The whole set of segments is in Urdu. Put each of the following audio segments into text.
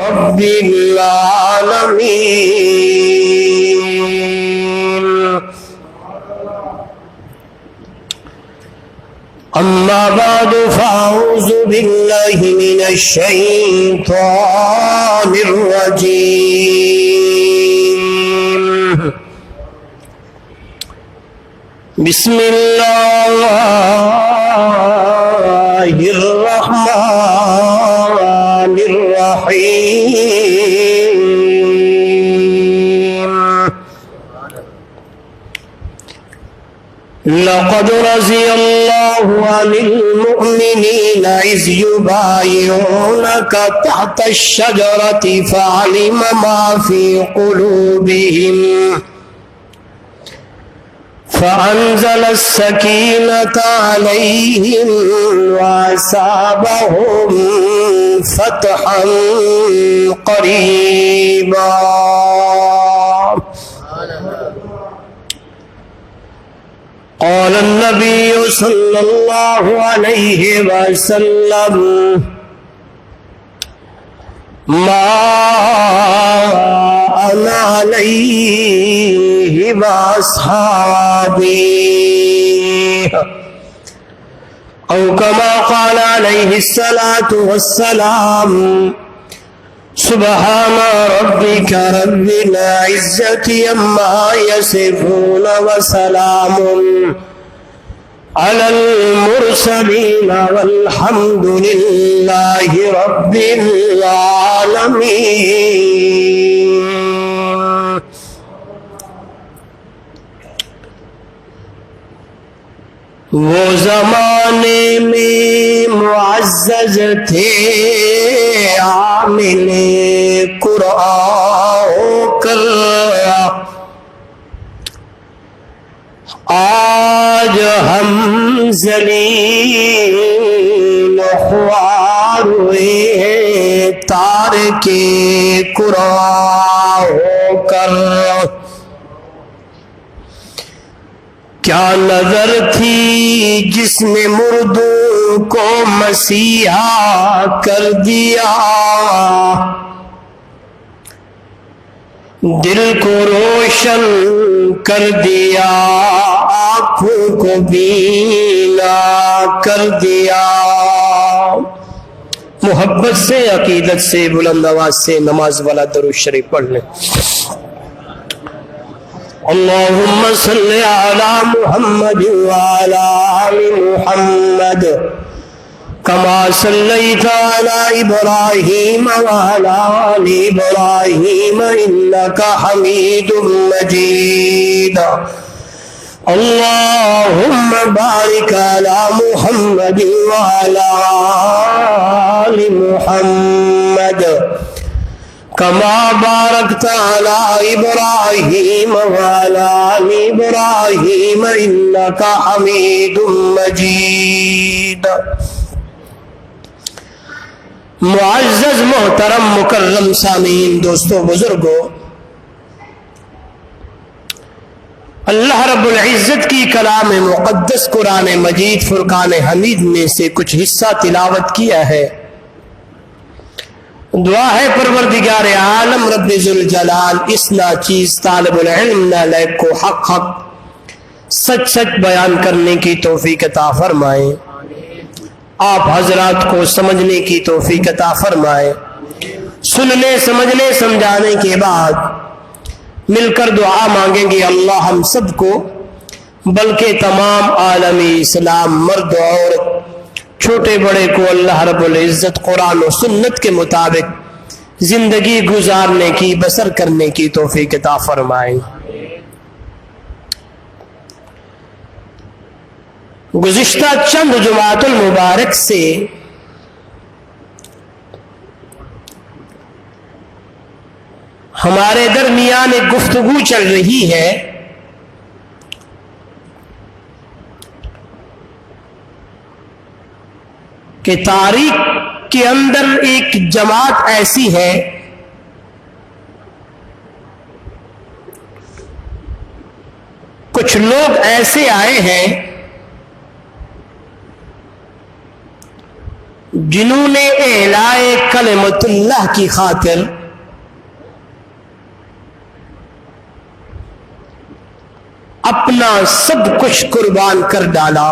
رب العالمين. أما بعد فأعوذ بالله من الشيطان الرجيم. بسم الله الرحمن الرحيم. لقد رضي الله عن المؤمنين إذ يبايعونك تحت الشجرة فعلم ما في قلوبهم فأنزل السكينة عليهم وأصابهم فتحا قريبا. قال النبي صلى الله عليه وسلم ما أنا عليه وأصحابي أو كما قال عليه الصلاة والسلام. سبحان ربك رب العزة عما يصفون وسلام على المرسلين والحمد لله رب العالمين. وہ زمانے میں معزز تھے عامل قرآن ہو کر، آج ہم ذلیل خوار ہوئے ہیں تارک قرآن ہو کر. کیا نظر تھی جس نے مردوں کو مسیحا کر دیا، دل کو روشن کر دیا، آنکھوں کو بینا کر دیا. محبت سے، عقیدت سے، بلند آواز سے نماز والا درود شریف پڑھ لیں. اللهم صل على محمد وعلى آل محمد كما صليت على إبراهيم وعلى آل إبراهيم إنك حميد مجيد. اللهم بارك على محمد وعلى آل محمد كما باركت على إبراهيم وعلى آل إبراهيم إنك حميد مجيد. معزز محترم مکرم سامعین، دوستو بزرگو، اللہ رب العزت کی کلام مقدس قرآن مجید فرقان حمید میں سے کچھ حصہ تلاوت کیا ہے. دعا ہے پروردگار عالم رب ذوالجلال اس ناچیز طالب العلم نالائق کو حق حق سچ سچ بیان کرنے کی توفیق عطا فرمائے. آپ حضرات کو سمجھنے کی توفیق عطا فرمائے. سننے سمجھنے سمجھانے کے بعد مل کر دعا مانگیں گے اللہ ہم سب کو بلکہ تمام عالم اسلام مرد و عورت چھوٹے بڑے کو اللہ رب العزت قرآن و سنت کے مطابق زندگی گزارنے کی بسر کرنے کی توفیق عطا فرمائے. گزشتہ چند جمعات المبارک سے ہمارے درمیان ایک گفتگو چل رہی ہے کہ تاریخ کے اندر ایک جماعت ایسی ہے کچھ لوگ ایسے آئے ہیں جنہوں نے اعلائے کلمت اللہ کی خاطر اپنا سب کچھ قربان کر ڈالا،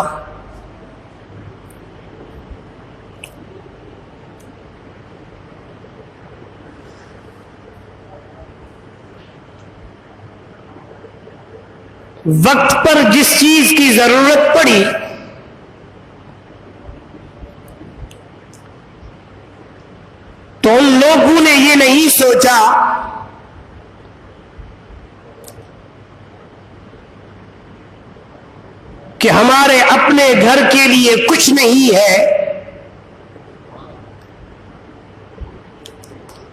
وقت پر جس چیز کی ضرورت پڑی تو ان لوگوں نے یہ نہیں سوچا کہ ہمارے اپنے گھر کے لیے کچھ نہیں ہے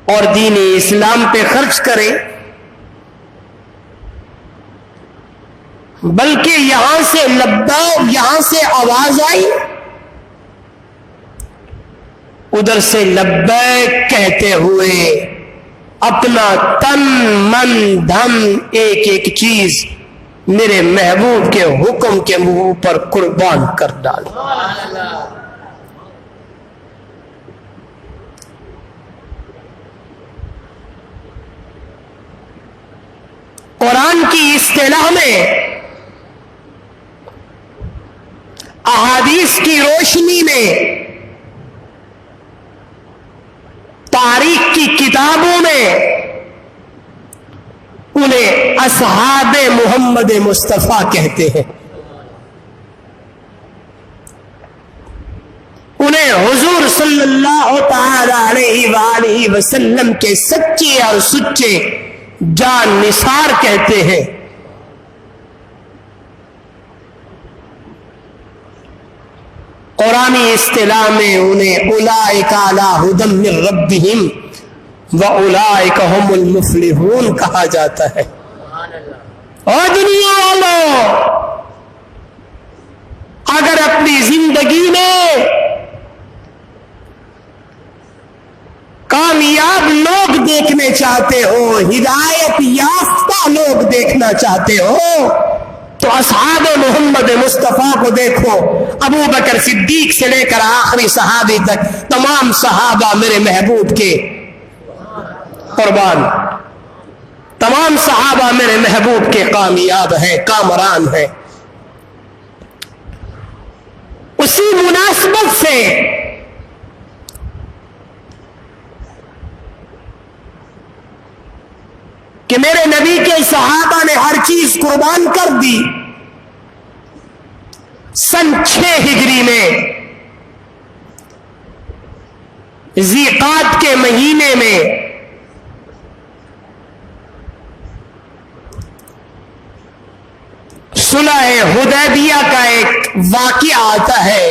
اور دین اسلام پہ خرچ کریں، بلکہ یہاں سے لبیک، یہاں سے آواز آئی، ادھر سے لبیک کہتے ہوئے اپنا تن من دھن ایک ایک چیز میرے محبوب کے حکم کے منہ پر قربان کر ڈالا۔ قرآن کی اصطلاح میں، احادیث کی روشنی میں، تاریخ کی کتابوں میں انہیں اصحاب محمد مصطفیٰ کہتے ہیں، انہیں حضور صلی اللہ تعالی علیہ وآلہ وسلم کے سچے اور سچے جان نثار کہتے ہیں۔ قرآنی اصطلاح میں انہیں اولئک علی ھدی من ربہم واولئک ھم المفلحون کہا جاتا ہے۔ اور دنیا والوں، اگر اپنی زندگی میں کامیاب لوگ دیکھنے چاہتے ہو، ہدایت یافتہ لوگ دیکھنا چاہتے ہو، تو اصحاب محمد مصطفیٰ کو دیکھو۔ ابو بکر صدیق سے لے کر آخری صحابی تک تمام صحابہ میرے محبوب کے قربان، تمام صحابہ میرے محبوب کے کامیاب ہیں، کامران ہیں۔ اسی مناسبت سے کہ میرے نبی کے صحابہ نے ہر چیز قربان کر دی، سن 6 ہجری میں ذی قعدہ کے مہینے میں صلح حدیبیہ کا ایک واقعہ آتا ہے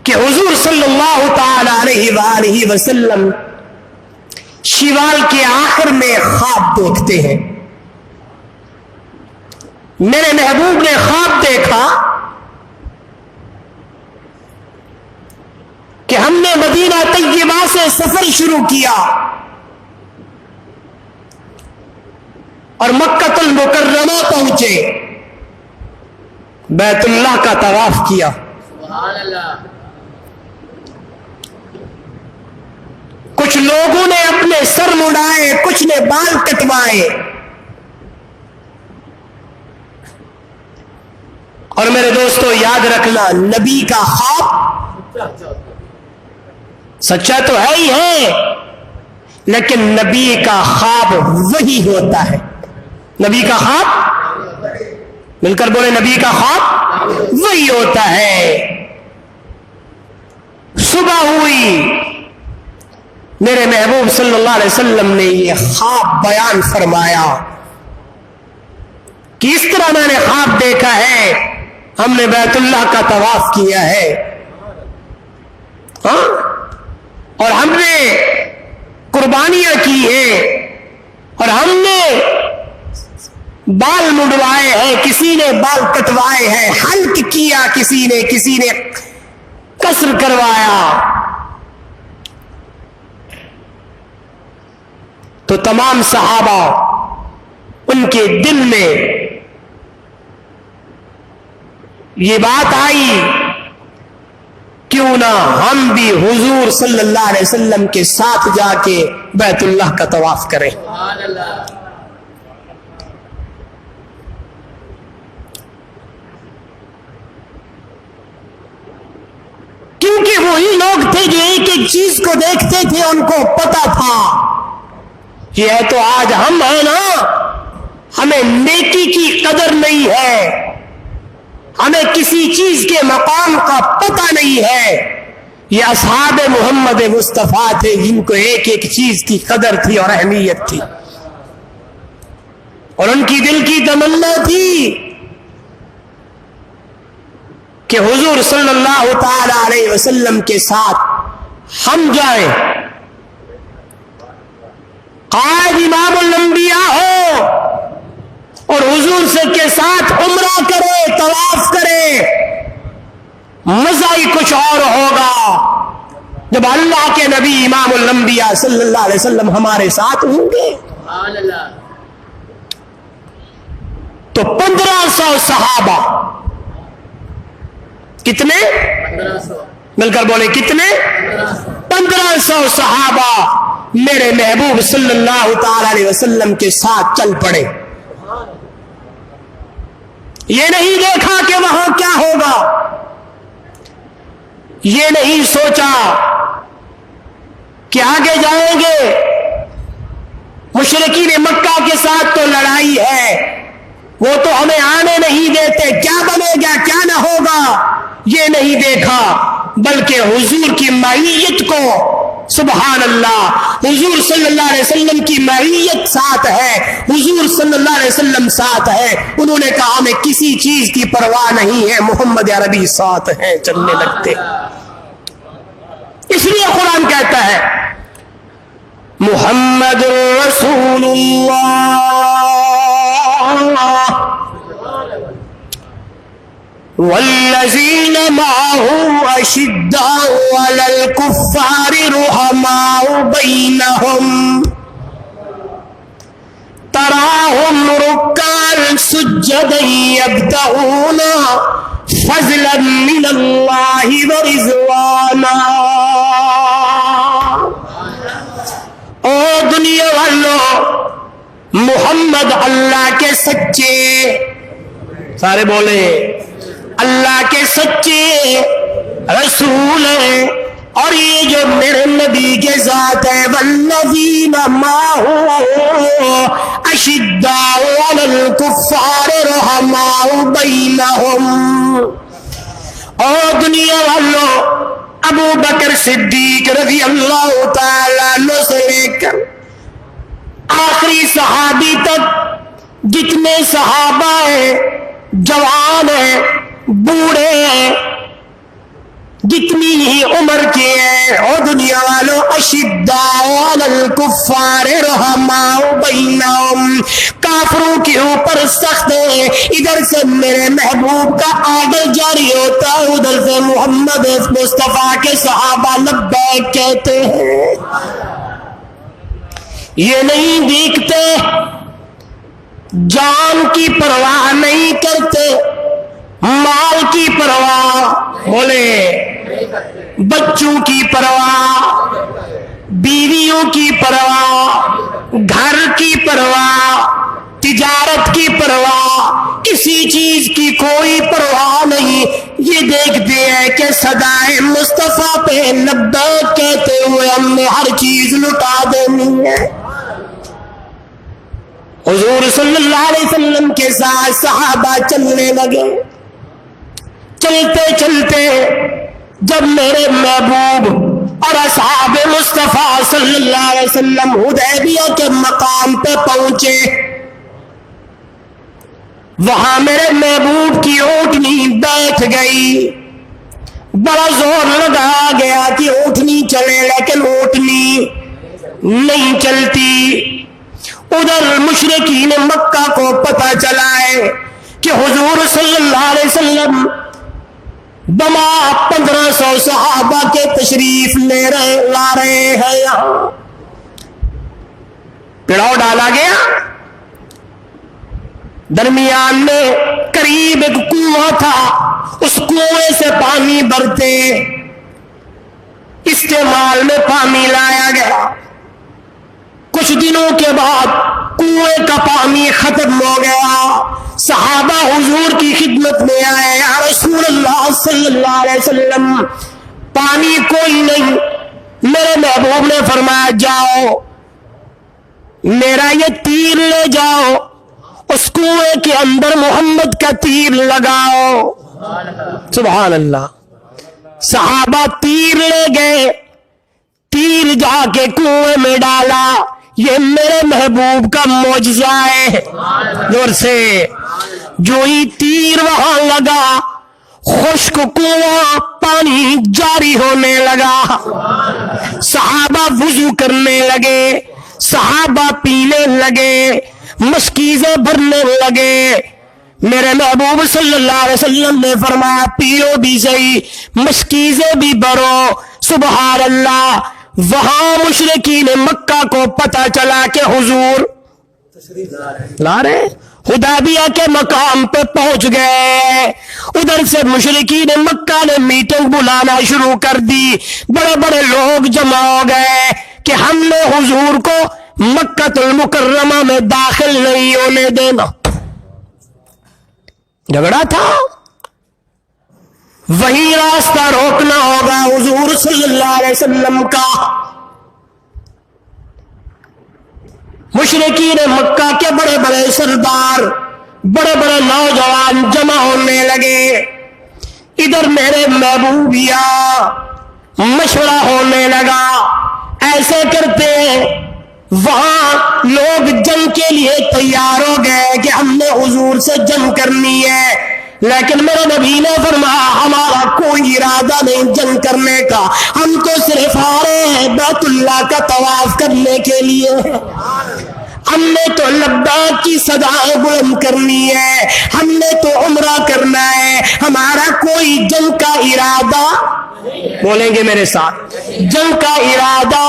کہ حضور صلی اللہ تعالی علیہ وآلہ وسلم شوال کے آخر میں خواب دیکھتے ہیں۔ میرے محبوب نے خواب دیکھا کہ ہم نے مدینہ طیبہ سے سفر شروع کیا اور مکہ المکرمہ پہنچے، بیت اللہ کا طواف کیا۔ سبحان اللہ۔ کچھ لوگوں نے اپنے سر مڑائے، کچھ نے بال کٹوائے، اور میرے دوستو یاد رکھنا، نبی کا خواب سچا تو ہے ہی ہے، لیکن نبی کا خواب وہی ہوتا ہے۔ نبی کا خواب، مل کر بولے، نبی کا خواب وہی ہوتا ہے۔ صبح ہوئی، میرے محبوب صلی اللہ علیہ وسلم نے یہ خواب بیان فرمایا کہ اس طرح میں نے خواب دیکھا ہے، ہم نے بیت اللہ کا طواف کیا ہے، اور ہم نے قربانیاں کی ہیں، اور ہم نے بال مڈوائے ہیں، کسی نے بال کٹوائے ہیں، حلق کیا کسی نے قصر کروایا۔ تو تمام صحابہ، ان کے دل میں یہ بات آئی کیوں نہ ہم بھی حضور صلی اللہ علیہ وسلم کے ساتھ جا کے بیت اللہ کا طواف کریں. کیونکہ وہی لوگ تھے جو ایک ایک چیز کو دیکھتے تھے، ان کو پتا تھا یہ ہے تو آج ہم ہیں نا، ہمیں نیکی کی قدر نہیں ہے، ہمیں کسی چیز کے مقام کا پتہ نہیں ہے. یہ اصحاب محمد مصطفیٰ تھے جن کو ایک ایک چیز کی قدر تھی اور اہمیت تھی، اور ان کی دل کی تمنا تھی کہ حضور صلی اللہ تعالی علیہ وسلم کے ساتھ ہم جائیں، قائد امام الانبیاء ہو اور حضور سے کے ساتھ عمرہ کرے، طواف کرے. مزہ ہی کچھ اور ہوگا جب اللہ کے نبی امام الانبیاء صلی اللہ علیہ وسلم ہمارے ساتھ ہوں گے. تو 1500 صحابہ، کتنے؟ مل کر بولے کتنے؟ 1500 صحابہ میرے محبوب صلی اللہ تعالی علیہ وسلم کے ساتھ چل پڑے. یہ نہیں دیکھا کہ وہاں کیا ہوگا، یہ نہیں سوچا کہ آگے جائیں گے مشرکین مکہ کے ساتھ تو لڑائی ہے، وہ تو ہمیں آنے نہیں دیتے، کیا بنے گا کیا نہ ہوگا، یہ نہیں دیکھا، بلکہ حضور کی معیت کو، سبحان اللہ، حضور صلی اللہ علیہ وسلم کی معیت ساتھ ہے، حضور صلی اللہ علیہ وسلم ساتھ ہے. انہوں نے کہا ہمیں کسی چیز کی پرواہ نہیں ہے، محمد عربی ساتھ ہیں، چلنے لگتے. اس لیے قرآن کہتا ہے محمد رسول اللہ والذین معه اشداء علی الکفار رحماء بینہم تراہم رکعا سجدا یبتغون فضلا من اللہ ورضوانا. او دنیا والوں، محمد اللہ کے سچے، سارے بولے اللہ کے سچے رسول ہیں، اور یہ جو میرے نبی کے ذات ہے، والذین معه اشداء علی الکفار رحماء بینہم. اور دنیا والوں، ابو بکر صدیق رضی اللہ تعالیٰ عنہ سے لے کر آخری صحابی تک جتنے صحابہ ہیں، جوان ہیں، بوڑھے ہیں، جتنی ہی عمر کے ہیں، اور دنیا والوں، اشداء علی الکفار رحماء بینہم، کافروں کے اوپر سخت ہے. ادھر سے میرے محبوب کا آڈر جاری ہوتا ہے، ادھر سے محمد مصطفیٰ کے صحابہ لبیک کہتے ہیں. یہ نہیں دیکھتے، جان کی پرواہ نہیں کرتے، مال کی پرواہ، بولے بچوں کی پرواہ، بیویوں کی پرواہ، گھر کی پرواہ، تجارت کی پرواہ، کسی چیز کی کوئی پرواہ نہیں. یہ دیکھتے ہیں کہ صدائے مصطفیٰ پہ لبیک کہتے ہوئے ہم نے ہر چیز لٹا دینی ہے. حضور صلی اللہ علیہ وسلم کے ساتھ صحابہ چلنے لگے. چلتے چلتے جب میرے محبوب اور اصحاب مصطفیٰ صلی اللہ علیہ وسلم حدیبیہ کے مقام پہ پہنچے، وہاں میرے محبوب کی اونٹنی بیٹھ گئی. بڑا زور لگایا گیا کہ اونٹنی چلے، لیکن اونٹنی نہیں چلتی. ادھر مشرکین مکہ کو پتہ چلا ہے کہ حضور صلی اللہ علیہ وسلم بما 1500 صحابہ کے تشریف لا رہے ہیں. یہاں پڑاؤ ڈالا گیا، درمیان میں قریب ایک کنواں تھا، اس کنویں سے پانی بھرتے، استعمال میں پانی لایا گیا. کچھ دنوں کے بعد کنویں کا پانی ختم ہو گیا. صحابہ حضور کی خدمت میں آئے, یا رسول اللہ صلی اللہ علیہ وسلم پانی کوئی نہیں. میرے محبوب نے فرمایا جاؤ میرا یہ تیر لے جاؤ, اس کنویں کے اندر محمد کا تیر لگاؤ. سبحان اللہ. صحابہ تیر لے گئے, تیر جا کے کنویں میں ڈالا. یہ میرے محبوب کا معجزہ ہے. زور سے جو ہی تیر وہاں لگا خشک کنواں پانی جاری ہونے لگا. صحابہ وضو کرنے لگے, صحابہ پینے لگے, مشکیزیں بھرنے لگے. میرے محبوب صلی اللہ علیہ وسلم نے فرمایا پیو بھی صحیح, مشکیزیں بھی بھرو. سبحان اللہ. وہاں مشرکین مکہ کو پتہ چلا کہ حضور لا رہے حدیبیہ کے مقام پہ پہنچ گئے. ادھر سے مشرکین مکہ نے میٹنگ بلانا شروع کر دی. بڑے بڑے لوگ جمع ہو گئے کہ ہم نے حضور کو مکہ المکرمہ میں داخل نہیں ہونے دینا. جھگڑا تھا, وہی راستہ روکنا ہوگا حضور صلی اللہ علیہ وسلم کا. مشرکین مکہ کے بڑے بڑے سردار, بڑے بڑے نوجوان جمع ہونے لگے. ادھر میرے محبوبیا مشورہ ہونے لگا. ایسے کرتے وہاں لوگ جنگ کے لیے تیار ہو گئے کہ ہم نے حضور سے جنگ کرنی ہے, لیکن میرے نبی نے فرمایا ہمارا کوئی ارادہ نہیں جنگ کرنے کا, ہم تو صرف آ رہے ہیں بیت اللہ کا طواف کرنے کے لیے. ہم نے تو لبیک کی صدائیں بلند کرنی ہے, ہم نے تو عمرہ کرنا ہے, ہمارا کوئی جنگ کا ارادہ, بولیں گے میرے ساتھ, جنگ کا ارادہ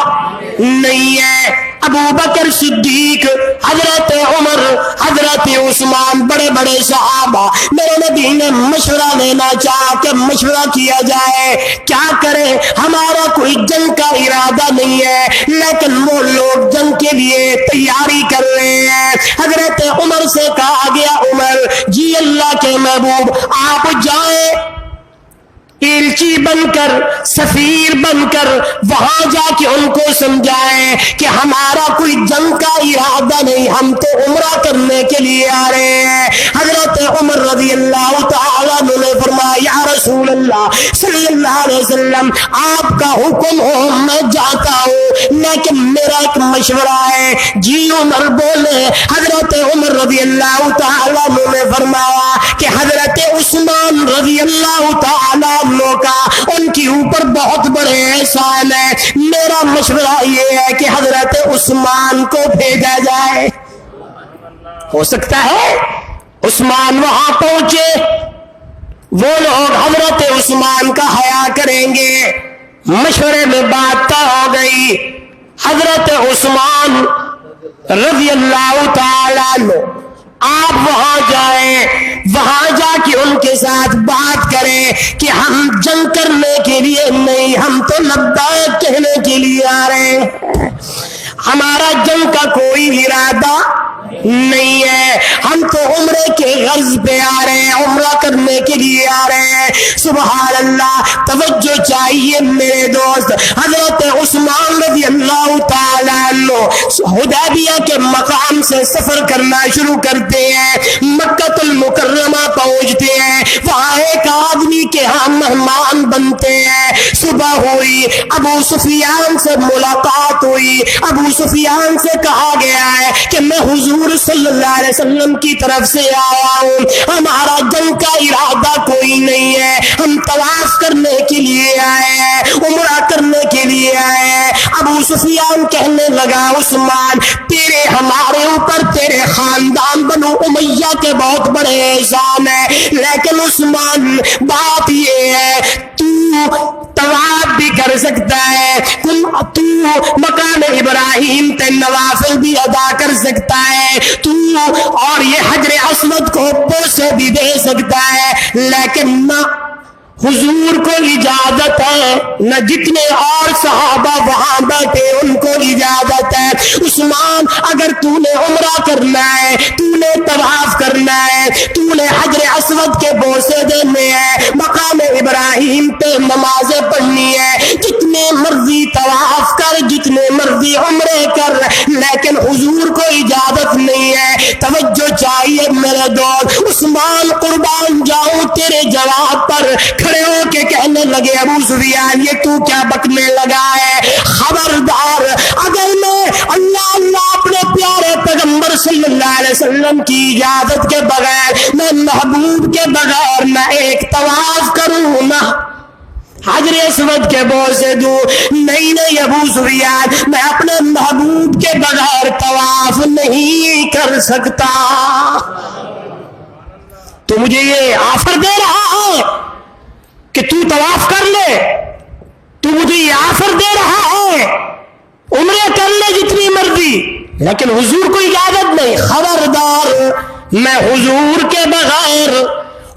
نہیں ہے. ابو بکر صدیق, حضرت عمر, حضرت عثمان, بڑے بڑے صحابہ, میرے نبی نے مشورہ لینا چاہا کہ مشورہ کیا جائے کیا کریں, ہمارا کوئی جنگ کا ارادہ نہیں ہے لیکن وہ لوگ جنگ کے لیے تیاری کر رہے ہیں. حضرت عمر سے کہا گیا عمر جی اللہ کے محبوب آپ جائیں, ایلچی بن کر, سفیر بن کر وہاں جا کے ان کو سمجھائیں کہ ہمارا کوئی جنگ کا ارادہ نہیں, ہم تو عمرہ کرنے کے لیے آ رہے ہیں. حضرت عمر رضی اللہ تعالیٰ نے فرمایا یا رسول اللہ صلی اللہ علیہ وسلم آپ کا حکم ہو میں جاتا ہوں لیکن میرا ایک مشورہ ہے. جی عمر بولے. حضرت عمر رضی اللہ تعالیٰ نے فرمایا کہ حضرت عثمان رضی اللہ تعالیٰ کا ان کے اوپر بہت بڑے احسان ہے, میرا مشورہ یہ ہے کہ حضرت عثمان کو بھیجا جائے. ہو سکتا ہے عثمان وہاں پہنچے, وہ لوگ حضرت عثمان کا حیا کریں گے. مشورے میں بات طے ہو گئی. حضرت عثمان رضی اللہ تعالیٰ عنہ آپ وہاں جائیں, وہاں جا کے ان کے ساتھ بات کریں کہ ہم جنگ کرنے کے لیے نہیں, ہم تو لبیک کہنے کے لیے آ رہے ہیں, ہمارا جنگ کا کوئی ارادہ نہیں ہے, ہم تو عمرے کے غرض پہ آ رہے ہیں, عمرہ کرنے کے لیے آ رہے ہیں. سبحان اللہ. توجہ چاہیے میرے دوست. حضرت عثمان رضی اللہ تعالیٰ عنہ حدیبیہ کے مقام سے سفر کرنا شروع کرتے ہیں, مکہ المکرمہ پہنچتے ہیں, وہاں ایک آدمی کے ہاں مہمان بنتے ہیں. صبح ہوئی, ابو سفیان سے ملاقات ہوئی. ابو سفیان سے کہا گیا ہے کہ میں حضور صلی اللہ علیہ وسلم کی طرف سے آیا ہوں, ہمارا جنگ کا ارادہ کوئی نہیں ہے, ہم طواف کرنے کے لیے آئے ہیں, عمرہ کرنے کے لیے آئے ہیں. ابو سفیان کہنے لگا عثمان تیرے ہمارے اوپر تیرے خاندان بنو امیہ کے بہت بڑے احسان ہے, لیکن عثمان بات یہ ہے تو طواف بھی کر سکتا ہے, تو مقام ابراہیم تے نوافل بھی ادا کر سکتا ہے, تو اور یہ حجر اسود کو بوسے بھی دے سکتا ہے, لیکن نہ حضور کو اجازت ہے، نہ جتنے اور صحابہ وہاں بیٹھے ان کو اجازت ہے۔ عثمان اگر تو نے عمرہ کرنا ہے، تو نے طواف کرنا ہے، تو نے حجر اسود کے بوسے دینے ہیں، مقام ابراہیم پہ نمازیں پڑھنی ہے، جتنے مرضی طواف کر، جتنے مرضی عمرے کر، لیکن حضور کو اجازت نہیں ہے۔ توجہ چاہیے میرے دوست۔ عثمان قربان جاؤں تیرے جواب پر کھڑے ہو کے کہنے لگے ابو سفیان یہ تو کیا بکنے لگا ہے؟ خبردار، اگر میں اللہ اپنے پیارے پیغمبر صلی اللہ علیہ وسلم کی اجازت کے بغیر، میں محبوب کے بغیر نہ ایک طواف کروں، نہ حجر اسود کے بوسے دوں، نہیں ابو سفیان میں اپنے محبوب کے بغیر طواف نہیں کر سکتا۔ تو مجھے یہ آفر دے رہا ہے کہ تو طواف کر لے، تو مجھے یہ آفر دے رہا ہے عمرے کر لے جتنی مرضی، لیکن حضور کو اجازت نہیں۔ خبردار، میں حضور کے بغیر،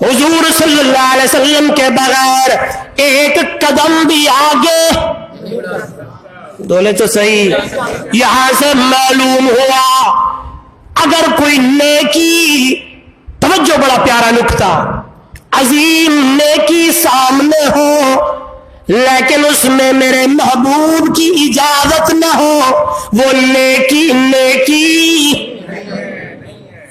حضور صلی اللہ علیہ وسلم کے بغیر ایک قدم بھی آگے، بولے تو صحیح۔ یہاں سے معلوم ہوا اگر کوئی نیکی، توجہ بڑا پیارا نکتہ، عظیم نیکی سامنے ہو لیکن اس میں میرے محبوب کی اجازت نہ ہو، وہ نیکی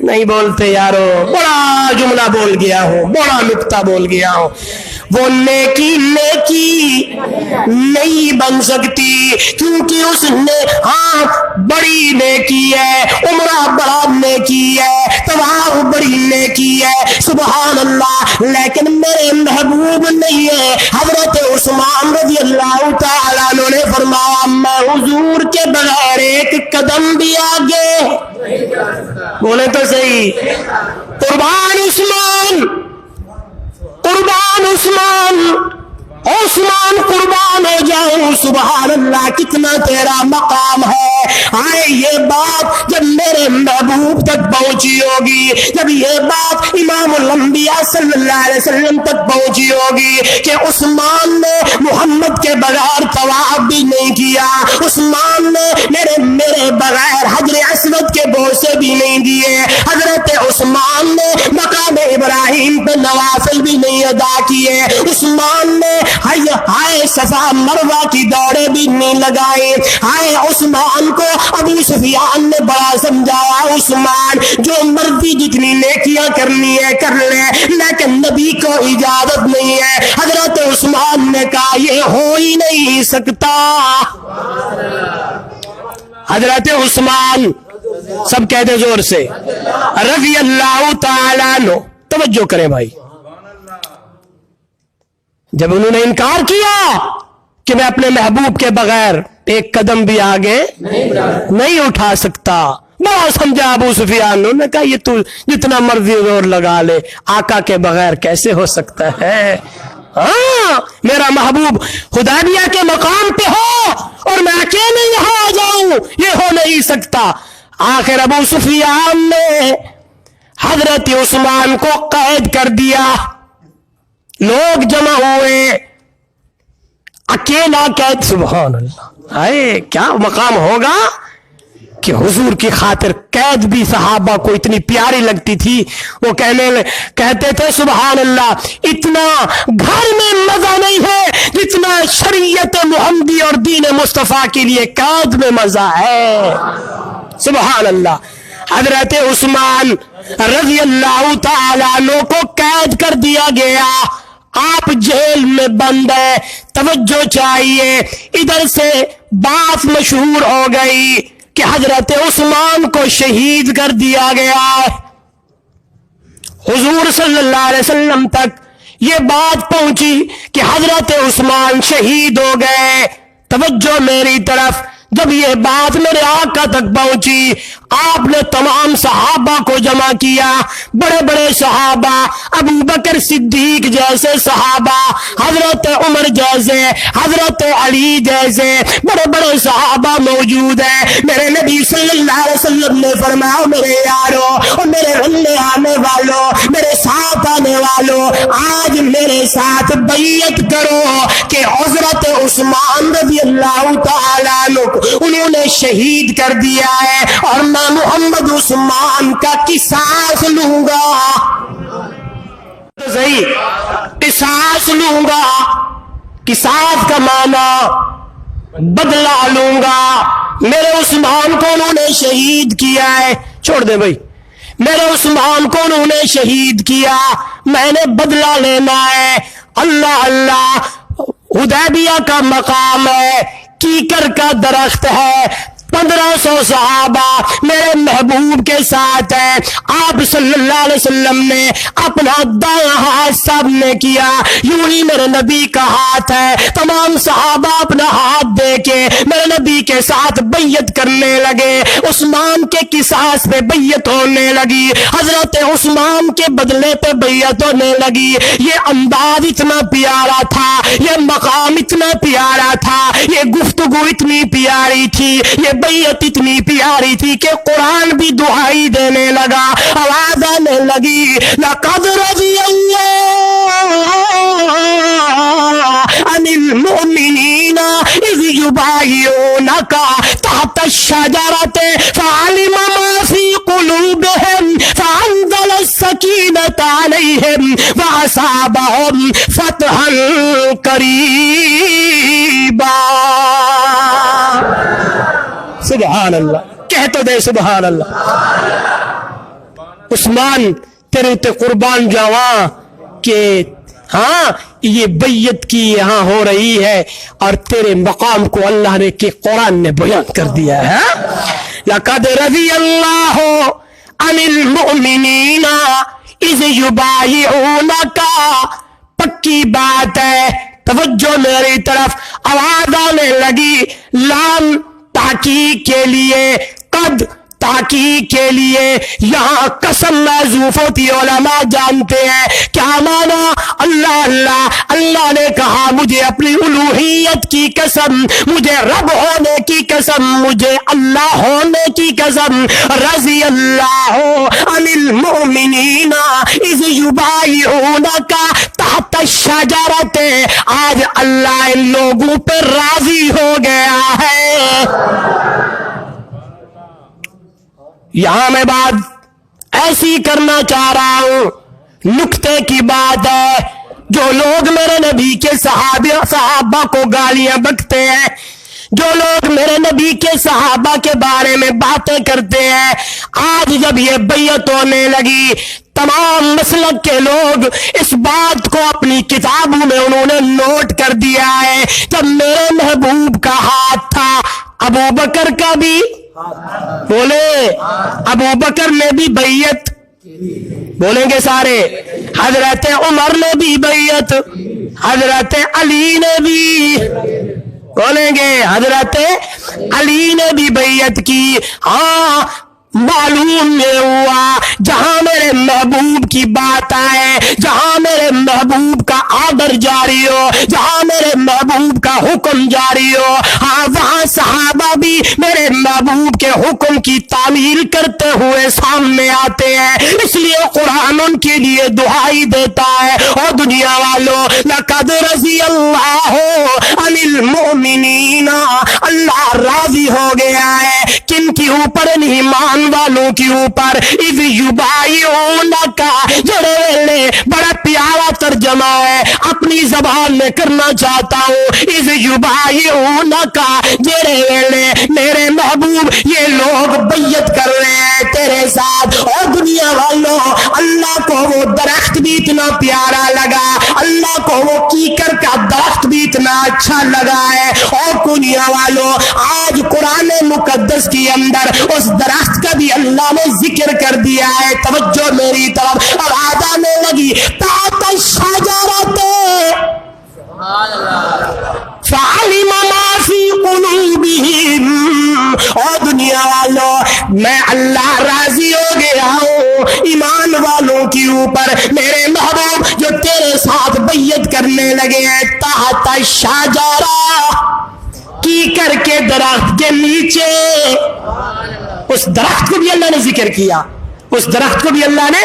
نہیں بولتے یارو، بڑا جملہ بول گیا ہوں، بڑا نکتہ بول گیا ہوں، وہ نیکی نہیں بن سکتی، کیونکہ اس نے بڑی نیکی ہے، عمرہ بڑا نیکی ہے، طواف بڑی نیکی ہے، سبحان اللہ، لیکن میرے محبوب نہیں ہے۔ حضرت عثمان رضی اللہ تعالیٰ عنہ نے فرمایا میں حضور کے بغیر ایک قدم بھی آگے، بولے تو صحیح۔ قربان عثمان، قربان عثمان قربان ہو جاؤں، سبحان اللہ کتنا تیرا مقام ہے۔ آئے یہ بات جب میرے محبوب تک پہنچی ہوگی، جب یہ بات امام الانبیاء صلی اللہ علیہ وسلم تک پہنچی ہوگی کہ عثمان نے محمد کے بغیر طواف بھی نہیں کیا، عثمان نے میرے بغیر حجر اسود کے بوسے بھی نہیں دیے، حضرت عثمان نے مقام ابراہیم پہ نوافل بھی نہیں ادا کیے، عثمان نے ہائے صفا مروہ کی دوڑیں بھی نہیں لگائی۔ ہائے عثمان کو ابو سفیان نے بڑا سمجھایا، عثمان جو مرضی جتنی نیکیاں کرنی ہے کر لے، لیکن نبی کو اجازت نہیں ہے۔ حضرت عثمان نے کہا یہ ہو ہی نہیں سکتا۔ حضرت عثمان، سب کہتے زور سے، رضی اللہ تعالیٰ عنہ، توجہ کریں بھائی، جب انہوں نے انکار کیا کہ میں اپنے محبوب کے بغیر ایک قدم بھی آگے نہیں اٹھا سکتا، بڑا سمجھا ابو سفیان، انہوں نے کہا یہ تو جتنا مرضی زور لگا لے، آقا کے بغیر کیسے ہو سکتا ہے؟ میرا محبوب حدیبیہ کے مقام پہ ہو اور میں اکیلے یہاں آ جاؤں، یہ ہو نہیں سکتا۔ آخر ابو سفیان نے حضرت عثمان کو قید کر دیا، لوگ جمع ہوئے، اکیلا قید، سبحان اللہ، آئے کیا مقام ہوگا کہ حضور کی خاطر قید بھی صحابہ کو اتنی پیاری لگتی تھی، وہ کہتے تھے سبحان اللہ اتنا گھر میں مزہ نہیں ہے جتنا شریعت محمدی اور دین مصطفیٰ کے لیے قید میں مزہ ہے، سبحان اللہ۔ حضرت عثمان رضی اللہ تعالیٰ عنہ کو قید کر دیا گیا، آپ جیل میں بند ہے۔ توجہ چاہیے، ادھر سے بات مشہور ہو گئی کہ حضرت عثمان کو شہید کر دیا گیا، حضور صلی اللہ علیہ وسلم تک یہ بات پہنچی کہ حضرت عثمان شہید ہو گئے۔ توجہ میری طرف، جب یہ بات میرے آقا تک پہنچی، آپ نے تمام صحابہ کو جمع کیا، بڑے بڑے صحابہ، ابو بکر صدیق جیسے صحابہ، حضرت عمر جیسے، حضرت علی جیسے بڑے بڑے صحابہ موجود ہیں۔ میرے نبی صلی اللہ علیہ وسلم نے فرمایا میرے یارو اور میرے رلنے آنے والوں، میرے ساتھ آنے والوں، آج میرے ساتھ بیعت کرو کہ حضرت عثمان رضی اللہ تعالیٰ عنہ انہوں نے شہید کر دیا ہے اور میں محمد عثمان کا قصاص لوں گا۔ تو صحیح، قصاص لوں گا، قصاص کا معنی بدلہ لوں گا۔ میرے عثمان کو انہوں نے شہید کیا ہے، چھوڑ دیں بھائی، میرے عثمان کو انہوں نے شہید کیا، میں نے بدلہ لینا ہے۔ اللہ اللہ، حدیبیہ کا مقام ہے، کیکر کا درخت ہے، 1500 صحابہ میرے محبوب کے ساتھ ہیں۔ آپ صلی اللہ علیہ وسلم نے اپنا دایاں ہاتھ سامنے کیا، یوں ہی میرے نبی کا ہاتھ ہے، تمام صحابہ اپنا ہاتھ دے کے میرے نبی کے ساتھ بیعت کرنے لگے، عثمان کے قصاص پہ بیعت ہونے لگی، حضرت عثمان کے بدلے پہ بیعت ہونے لگی۔ یہ انداز اتنا پیارا تھا، یہ مقام اتنا پیارا تھا، یہ گفتگو اتنی پیاری تھی، یہ بیعت اتنی پیاری تھی کہ قرآن بھی دعائی دینے لگا، آواز آنے لگی لقد رضی اللہ عن المؤمنین اذ یبایعونک تحت الشجرۃ فعلم ما فی قلوبہم فانزل السکینۃ علیہم واصابہم فتحا قریبا۔ سبحان اللہ، کہہ تو دے سبحان اللہ۔ عثمان تیرے تے قربان جاواں کہ ہاں یہ بیعت کی یہاں ہو رہی ہے اور تیرے مقام کو اللہ نے کہ قرآن نے بیان کر دیا ہے۔ لقد رضی اللہ عن المؤمنین اذ یبایعونک، پکی بات ہے، توجہ میری طرف، آواز آنے لگی، لام تحقیق کے لیے، قد تحقیق کے لیے، یہاں قسم محذوف ہوتی، علماء جانتے ہیں کیا مانا؟ اللہ اللہ، اللہ نے کہا مجھے اپنی الوہیت کی قسم، مجھے رب ہونے کی قسم، مجھے اللہ ہونے کی قسم، رضی اللہ عن المؤمنین اذ یبایعونک تحت الشجرۃ، آج اللہ ان لوگوں پہ راضی ہو گیا ہے۔ یہاں میں بات ایسی کرنا چاہ رہا ہوں، نکتے کی بات ہے، جو لوگ میرے نبی کے صحابہ کو گالیاں بکتے ہیں، جو لوگ میرے نبی کے صحابہ کے بارے میں باتیں کرتے ہیں، آج جب یہ بیعت ہونے لگی، تمام مسلک کے لوگ اس بات کو اپنی کتابوں میں انہوں نے نوٹ کر دیا ہے، جب میرے محبوب کا ہاتھ تھا، ابو بکر کا بھی، بولے ابو بکر نے بھی بیعت، بولیں گے سارے، حضرت عمر نے بھی بیعت، حضرت علی نے بھی، بولیں گے حضرت علی نے بھی بیعت کی۔ ہاں، معلوم یہ ہوا جہاں میرے محبوب کی بات آئے، جہاں میرے محبوب کا آرڈر جاری ہو، جہاں میرے محبوب کا حکم جاری ہو، ہاں وہاں صحابہ بھی میرے محبوب کے حکم کی تعمیل کرتے ہوئے سامنے آتے ہیں، اس لیے قرآن ان کے لیے دعائی دیتا ہے۔ اور دنیا والوں، لقد رضی اللہ عن المؤمنین، اللہ راضی ہو گیا ہے کن کے اوپر؟ ایمان والوں کے اوپر۔ اذ یبایعونک، جڑے بڑا پیارا ترجمہ ہے، اپنی زبان میں کرنا چاہتا ہوں۔ اذ یبایعونک، جڑے میرے محبوب یہ لوگ بیعت کر رہے ہیں تیرے ساتھ۔ اور دنیا والوں، اللہ کو وہ درخت بھی اتنا پیارا لگا، اللہ کو وہ کیکر کا درخت بھی اتنا اچھا لگا ہے۔ اور دنیا والوں، آج قرآن مقدس کے اندر اس درخت کا بھی اللہ نے ذکر کر دیا ہے۔ توجہ میری طرف، آواز آنے لگی، تحت الشجرۃ فعلم ما فی قلوبہم۔ اور دنیا والوں، میں اللہ راضی ہو گیا ہوں ایمان والوں کے اوپر میرے محبوب جو تیرے ساتھ بیعت کرنے لگے ہیں تحت شجرہ کی کر کے درخت کے نیچے. اس درخت کو بھی اللہ نے ذکر کیا, اس درخت کو بھی اللہ نے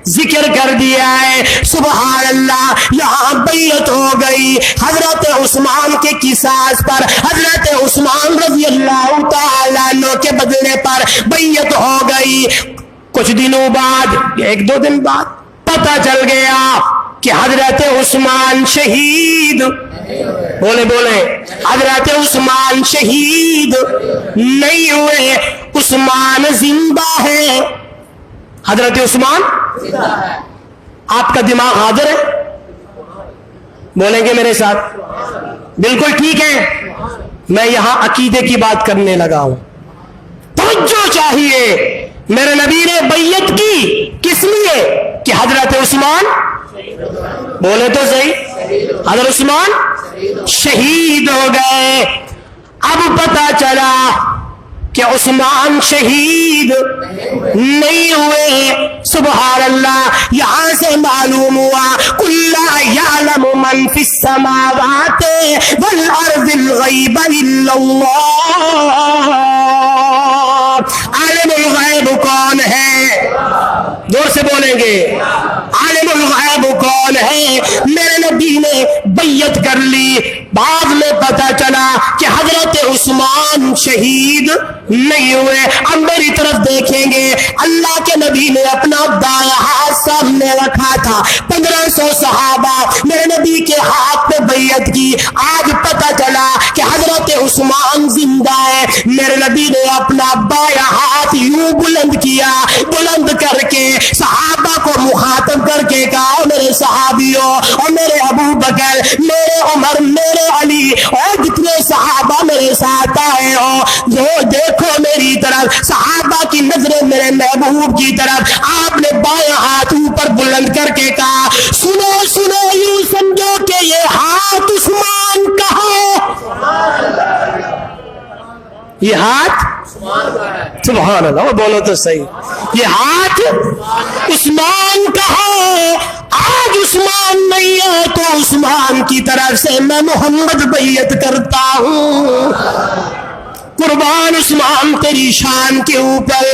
ذکر کر دیا ہے. سبحان اللہ. یہاں بیعت ہو گئی حضرت عثمان کے قصاص پر, حضرت عثمان رضی اللہ تعالیٰ عنہ کے بدلے پر بیعت ہو گئی. کچھ دنوں بعد, ایک دو دن بعد پتہ چل گیا کہ حضرت عثمان شہید, بولے بولے, حضرت عثمان شہید نہیں ہوئے, عثمان زندہ ہے. حضرت عثمان, آپ کا دماغ حاضر ہے؟ بولیں گے میرے ساتھ؟ بالکل ٹھیک ہے. میں یہاں عقیدے کی بات کرنے لگا ہوں, توجہ چاہیے. میرے نبی نے بیعت کی کس لیے؟ کہ حضرت عثمان, بولے تو صحیح, حضرت عثمان شہید ہو گئے. اب پتا چلا کہ عثمان شہید نہیں ہوئے. سبحان اللہ. یہاں سے معلوم ہوا قُلْ لَا يَعْلَمُ مَنْ فِي السَّمَاوَاتِ وَالْأَرْضِ الْغَيْبَ إِلَّا اللَّهُ. عالم الغیب کون ہے؟ زور سے بولیں گے. عالم الغیب کون ہے؟ میرے نبی نے بیعت کر لی. بعد میں پتا چلا کہ حضرت عثمان شہید نہیں ہوئے. اب میری طرف دیکھیں گے, اللہ کے نبی نے اپنا دایاں ہاتھ سامنے رکھا تھا. 1500 صحابہ میرے نبی کے ہاتھ پہ بیعت کی. آج پتا چلا کہ حضرت عثمان زندہ ہے. میرے نبی نے اپنا بایاں ہاتھ یوں بلند کیا, بلند کر کے صحابہ کو مخاطب کر کے کہا, میرے صحابیوں اور میرے ابو بکر, میرے عمر, میرے علی اور جتنے صحابہ میرے ساتھ آئے ہو, جو دیکھو میری طرف. صحابہ کی نظریں میرے محبوب کی طرف. آپ نے بایاں ہاتھ اوپر بلند کر کے کہا, سنو سنو, یوں سمجھو کہ یہ ہاتھ عثمان کا ہے. یہ ہاتھ سبحان اللہ, وہ بولو تو صحیح, یہ ہاتھ عثمان کا ہے. آج عثمان نہیں ہے تو عثمان کی طرف سے میں محمد بیعت کرتا ہوں. قربان عثمان تیری شان کے اوپر,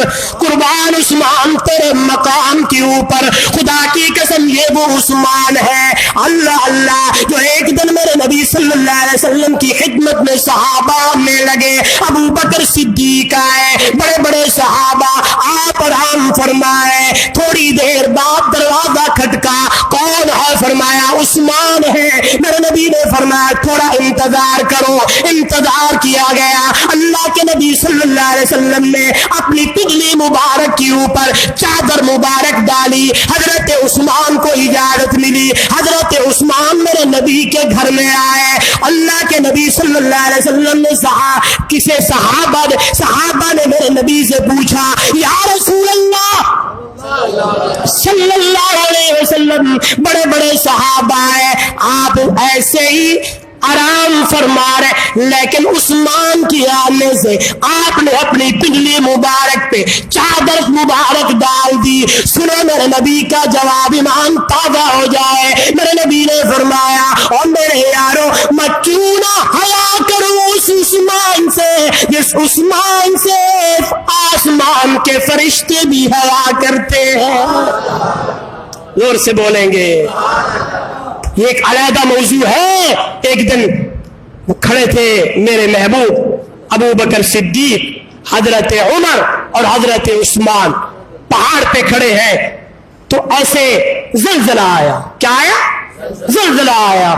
قربان عثمان تیرے مقام کے اوپر. خدا کی قسم یہ وہ عثمان ہے اللہ اللہ جو ایک دن میرے نبی صلی اللہ علیہ وسلم کی خدمت میں صحابہ میں لگے. ابو بکر صدیق آئے, بڑے بڑے صحابہ, آپ آرام فرمائے. تھوڑی دیر بعد دروازہ کھٹکا, کون ہے؟ فرمایا عثمان ہے. میرے نبی نے فرمایا تھوڑا انتظار کرو. انتظار کیا گیا. اللہ کے نبی صلی اللہ علیہ وسلم نے اپنی پگلی مبارک کے اوپر چادر مبارک ڈالی. حضرت عثمان کو اجازت ملی. حضرت عثمان میرے نبی کے گھر میں آئے. اللہ کے نبی صلی اللہ علیہ وسلم نے صحابہ نے میرے نبی سے پوچھا, یا رسول اللہ صلی اللہ علیہ وسلم, بڑے بڑے صحابہ ہیں, آپ ایسے ہی آرام فرما رہے, لیکن عثمان کی آنے سے آپ نے اپنی پگلی مبارک پہ چادر مبارک ڈال دی. سنو میرے نبی کا جواب, ایمان تازہ ہو جائے. میرے نبی نے فرمایا, اور میرے یارو میں کیوں نہ حیا کروں اس عثمان سے جس عثمان سے آسمان کے فرشتے بھی حیا کرتے ہیں. زور سے بولیں گے. یہ ایک علیحدہ موضوع ہے. ایک دن وہ کھڑے تھے میرے محبوب ابو بکر صدیق, حضرت عمر اور حضرت عثمان پہاڑ پہ کھڑے ہیں, تو ایسے زلزلہ آیا. کیا آیا؟ زلزلہ آیا.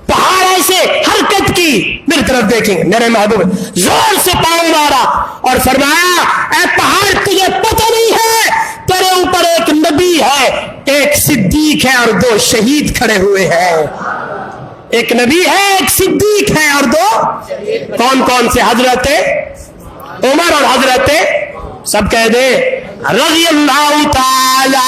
پہاڑ ایسے حرکت کی. میری طرف دیکھیں, میرے محبوب زور سے پاؤں مارا اور فرمایا, اے پہاڑ تجھے پتہ نہیں ہے تیرے اوپر ایک نبی ہے, ایک صدیق ہے اور 2 شہید کھڑے ہوئے ہیں. ایک نبی ہے, ایک صدیق ہے اور 2 کون کون سے؟ حضرت عمر اور حضرت, سب کہہ دے, رضی اللہ تعالی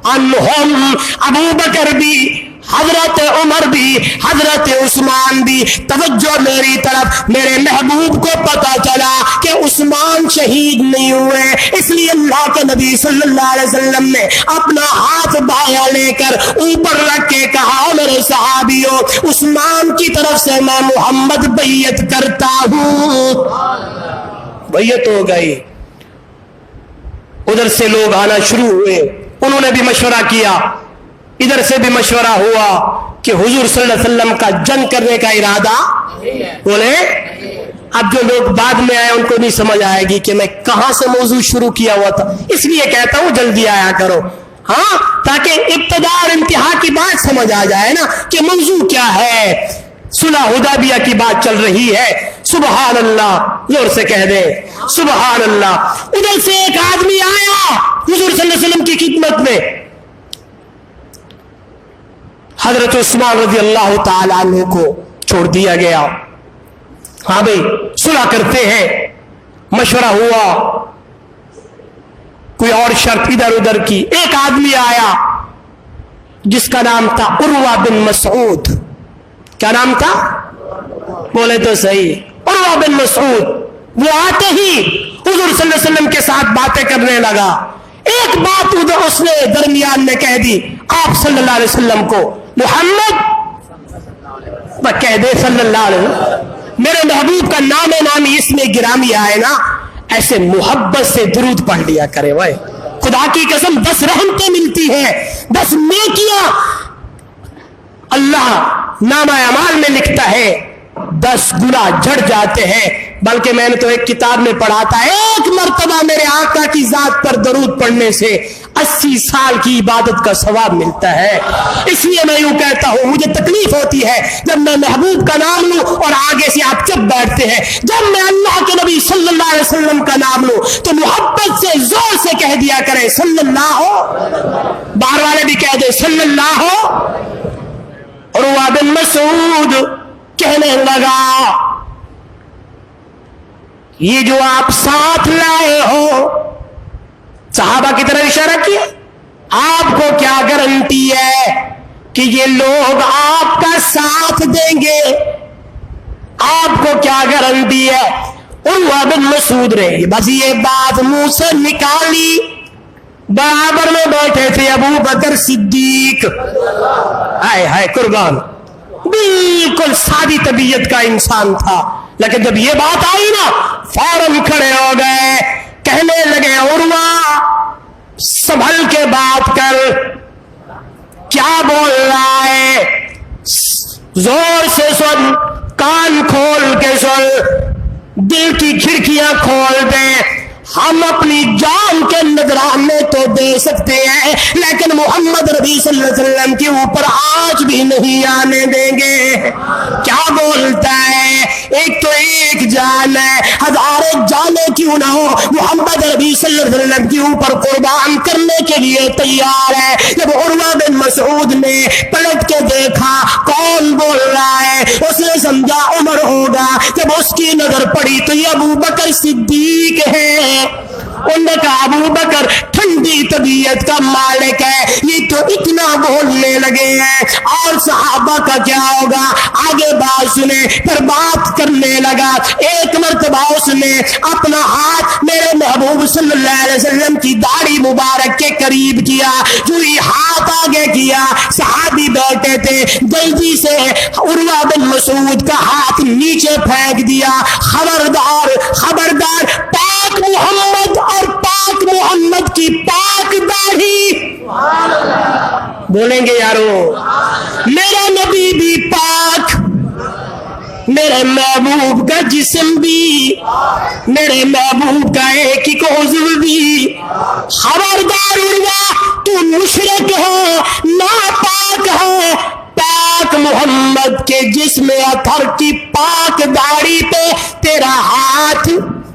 عنہم. ابو بکر بھی, حضرت عمر بھی, حضرت عثمان بھی. توجہ میری طرف. میرے محبوب کو پتا چلا کہ عثمان شہید نہیں ہوئے. اس لیے اللہ کے نبی صلی اللہ علیہ وسلم نے اپنا ہاتھ بایاں لے کر اوپر رکھ کے کہا میرے صحابیوں عثمان کی طرف سے میں محمد بیعت کرتا ہوں. بیعت ہو گئی. ادھر سے لوگ آنا شروع ہوئے, انہوں نے بھی مشورہ کیا, ادھر سے بھی مشورہ ہوا کہ حضور صلی اللہ علیہ وسلم کا جنگ کرنے کا ارادہ. بولے اب جو لوگ بعد میں آئے ان کو نہیں سمجھ آئے گی کہ میں کہاں سے موضوع شروع کیا ہوا تھا, اس لیے کہتا ہوں جلدی آیا کرو, ہاں, تاکہ ابتدا اور انتہا کی بات سمجھ آ جائے نا کہ موضوع کیا ہے. صلح حدیبیہ کی بات چل رہی ہے. سبحان اللہ, زور سے کہہ دیں سبحان اللہ. ادھر سے ایک آدمی آیا حضور صلی اللہ علیہ وسلم کی خدمت میں. حضرت عثمان رضی اللہ تعالی عنہ کو چھوڑ دیا گیا. ہاں بھائی صلح کرتے ہیں, مشورہ ہوا, کوئی اور شرط ادھر ادھر کی. ایک آدمی آیا جس کا نام تھا عروہ بن مسعود. کیا نام تھا؟ بولے تو صحیح, عروہ بن مسعود. وہ آتے ہی حضور صلی اللہ علیہ وسلم کے ساتھ باتیں کرنے لگا. ایک بات ادھر اس نے درمیان میں کہہ دی آپ صلی اللہ علیہ وسلم کو, محمد کہہ دے صلی اللہ علیہ وسلم, میرے محبوب کا نام نامی اس میں گرامی آئے نا, ایسے محبت سے درود پڑھ لیا کرے. وہ خدا کی قسم 10 رحمتیں ملتی ہیں, 10 نیکیاں اللہ نامہ اعمال میں لکھتا ہے, 10 گناہ جھڑ جاتے ہیں. بلکہ میں نے تو ایک کتاب میں پڑھا تھا ایک مرتبہ میرے آقا کی ذات پر درود پڑھنے سے 80 سال کی عبادت کا ثواب ملتا ہے. اس لیے میں یوں کہتا ہوں مجھے تکلیف ہوتی ہے جب میں محبوب کا نام لوں اور آگے سے آپ چپ بیٹھتے ہیں. جب میں اللہ کے نبی صلی اللہ علیہ وسلم کا نام لوں تو محبت سے زور سے کہہ دیا کریں صلی اللہ ہو, باہر والے بھی کہہ دیں صلی اللہ ہو. عروہ بن مسعود کہنے لگا یہ جو آپ ساتھ لائے ہو, صحابہ کی طرف اشارہ کیا, آپ کو کیا گارنٹی ہے کہ یہ لوگ آپ کا ساتھ دیں گے؟ آپ کو کیا گارنٹی ہے؟ عروہ بن مسعود نے بس یہ بات منہ سے نکالی. برابر میں بیٹھے تھے ابو بکر صدیق, ہائے ہائے قربان, بالکل سادی طبیعت کا انسان تھا, لیکن جب یہ بات آئی نا فوراً کھڑے ہو گئے, کہنے لگے عروہ سنبھل کے بات کر, کیا بول رہا ہے, زور سے سن, کان کھول کے سن, دل کی کھڑکیاں کھول دے. ہم اپنی جان کے نذرانے تو دے سکتے ہیں لیکن محمد نبی صلی اللہ علیہ وسلم کے اوپر آج بھی نہیں آنے دیں گے. کیا بولتا ہے, ایک تو ایک جان ہے, 1000 جانیں کیوں نہ ہو محمد نبی صلی اللہ علیہ وسلم کے اوپر قربان کرنے کے لیے تیار ہے. جب عروہ بن مسعود نے پلٹ کے دیکھا کون بول رہا ہے, اس نے سمجھا عمر ہوگا. جب اس کی نظر پڑی تو یہ ابو بکر صدیق ہے. انہوں نے کہا ابو بکر ٹھنڈی طبیعت کا مالک ہے, یہ تو اتنا بولنے لگے ہیں, اور صحابہ کا کیا ہوگا؟ آگے بات سنے. پھر بات کرنے لگا. ایک مرتبہ اس نے اپنا ہاتھ میرے محبوب صلی اللہ علیہ وسلم کی داڑھی مبارک کے قریب کیا, جو ہی ہاتھ آگے کیا صحابی بیٹھے تھے جلدی سے عروہ بن مسعود کا ہاتھ نیچے پھینک دیا. خبردار خبردار, پاک محمد اور پاک محمد کی پاک داڑھی. بولیں گے یارو, میرا نبی بھی پاک, میرے محبوب کا جسم بھی, میرے محبوب کا ایک ہی عضو بھی. خبردار عروہ, تو مشرک ہے, ناپاک ہے. پاک محمد کے جسم اطہر کی پاک داڑھی پہ تیرا ہاتھ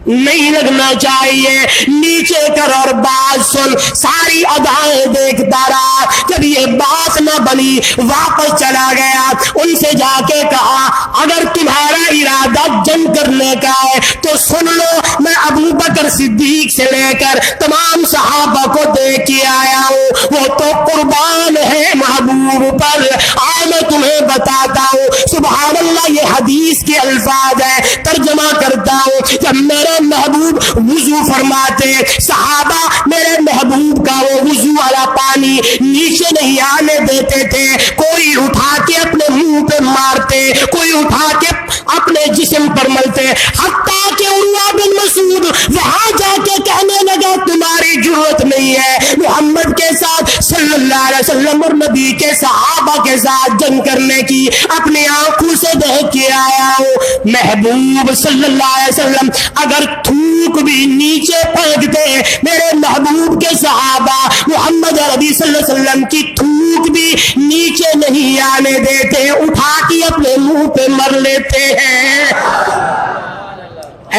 نہیں لگنا چاہیے. نیچے کر اور بات سن. ساری ادائیں دیکھتا رہا. جب یہ بات نہ بنی واپس چلا گیا. ان سے جا کے کہا اگر تمہارا ارادہ جنگ کرنے کا ہے تو سن لو, میں ابو بکر صدیق سے لے کر تمام صحابہ کو دے کے آیا ہوں, وہ تو قربان ہے محبوب پر. آج میں تمہیں بتاتا ہوں, سبحان اللہ, یہ حدیث کے الفاظ ہے, ترجمہ کرتا ہوں. جب میرے محبوب وضو فرماتے صحابہ میرے محبوب کا وہ وضو والا پانی نیچے نہیں آنے دیتے تھے، کوئی اٹھا کے اپنے منہ پہ مارتے، کوئی اٹھا کے اپنے جسم پر ملتے، حتیٰ کہ عروہ بن مسعود وہاں جا کے کہنے لگا تمہاری ضرورت نہیں ہے محمد کے ساتھ صلی اللہ علیہ وسلم اور نبی کے صحابہ کے ساتھ جنگ کرنے کی، اپنی آنکھوں سے دیکھ کے آیا ہوں۔ محبوب صلی اللہ علیہ وسلم اگر تھوک بھی نیچے پھینکتے، میرے محبوب کے صحابہ محمد عربی صلی اللہ علیہ وسلم کی تھوک بھی نیچے نہیں آنے دیتے، اٹھا کے اپنے منہ پہ مر لیتے ہیں۔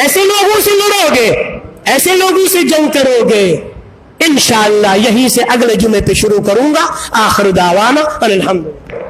ایسے لوگوں سے لڑو گے، ایسے لوگوں سے جنگ کرو گے، انشاءاللہ یہیں سے اگلے جمعے پہ شروع کروں گا۔ آخر دعوانا الحمدللہ۔